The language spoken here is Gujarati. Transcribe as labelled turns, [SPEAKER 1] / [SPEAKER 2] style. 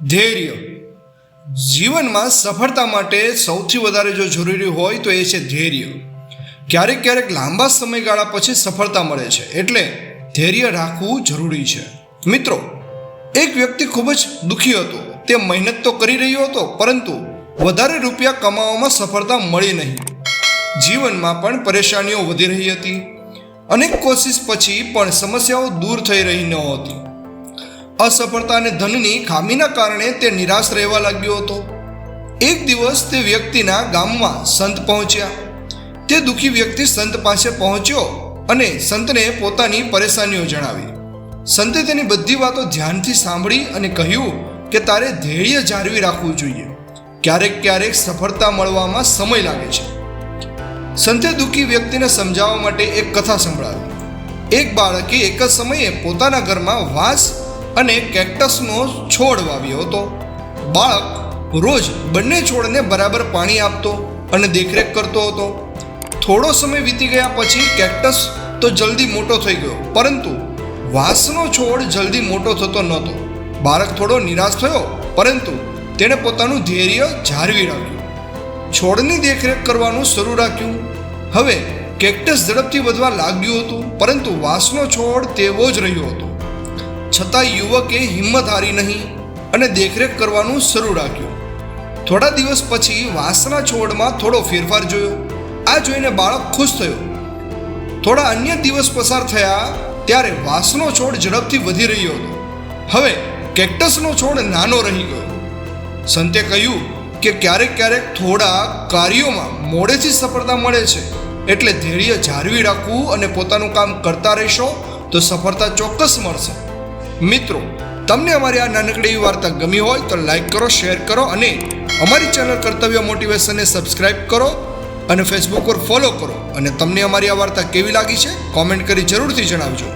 [SPEAKER 1] ધૈર્ય. જીવનમાં સફળતા માટે સૌથી વધારે જો જરૂરી હોય તો એ છે ધૈર્ય. ક્યારેક ક્યારેક લાંબા સમયગાળા પછી સફળતા મળે છે, એટલે ધૈર્ય રાખવું જરૂરી છે. મિત્રો, એક વ્યક્તિ ખૂબ જ દુઃખી હતો. તે મહેનત તો કરી રહ્યો હતો, પરંતુ વધારે રૂપિયા કમાવામાં સફળતા મળી નહીં. જીવનમાં પણ પરેશાનીઓ વધી રહી હતી. અનેક કોશિશ પછી પણ સમસ્યાઓ દૂર થઈ રહી નહોતી. અસફળતા અને ધનની ખામીના કારણે તે નિરાશ રહેવા લાગ્યો હતો. એક દિવસ તે વ્યક્તિના ગામમાં સંત પહોંચ્યા. તે દુઃખી વ્યક્તિ સંત પાસે પહોંચ્યો અને સંતને પોતાની પરેશાનીઓ જણાવી. સંતે તેની બધી વાતો ધ્યાનથી સાંભળી અને કહ્યું કે તારે ધૈર્ય જાળવી રાખવું જોઈએ. ક્યારેક ક્યારેક સફળતા મળવામાં સમય લાગે છે. સંતે દુઃખી વ્યક્તિને સમજાવવા માટે એક કથા સંભળાવી. એક બાળકે એક જ સમયે પોતાના ઘરમાં વાંસ અને કેક્ટસનો છોડ વાવ્યો હતો. બાળક રોજ બંને છોડને બરાબર પાણી આપતો અને દેખરેખ કરતો હતો. થોડો સમય વીતી ગયા પછી કેક્ટસ તો જલ્દી મોટો થઈ ગયો, પરંતુ વાંસનો છોડ જલ્દી મોટો થતો નહોતો. બાળક થોડો નિરાશ થયો, પરંતુ તેણે પોતાનું ધૈર્ય જાળવી રાખ્યું. છોડની દેખરેખ કરવાનું શરૂ રાખ્યું. હવે કેક્ટસ ઝડપથી વધવા લાગ્યું હતું, પરંતુ વાંસનો છોડ તેવો જ રહ્યો હતો. છતાં યુવકે હિંમત હારી નહીં અને દેખરેખ કરવાનું શરૂ રાખ્યું. થોડા દિવસ પછી વાંસના છોડમાં થોડો ફેરફાર જોયો. આ જોઈને બાળક ખુશ થયો. થોડા અન્ય દિવસ પસાર થયા ત્યારે વાંસનો છોડ ઝડપથી વધી રહ્યો હતો. હવે કેક્ટસનો છોડ નાનો રહી ગયો. સંતે કહ્યું કે ક્યારેક ક્યારેક થોડા કાર્યોમાં મોડેથી સફળતા મળે છે, એટલે ધૈર્ય જાળવી રાખવું અને પોતાનું કામ કરતા રહેશો તો સફળતા ચોક્કસ મળશે. મિત્રો, તમને અમારી આ નાનકડી વાર્તા ગમી હોય તો લાઈક કરો, શેર કરો અને અમારી ચેનલ કર્તવ્ય મોટિવેશનને સબસ્ક્રાઈબ કરો અને ફેસબુક પર ફોલો કરો. અને તમને અમારી આ વાર્તા કેવી લાગી છે કોમેન્ટ કરી જરૂરથી જણાવજો.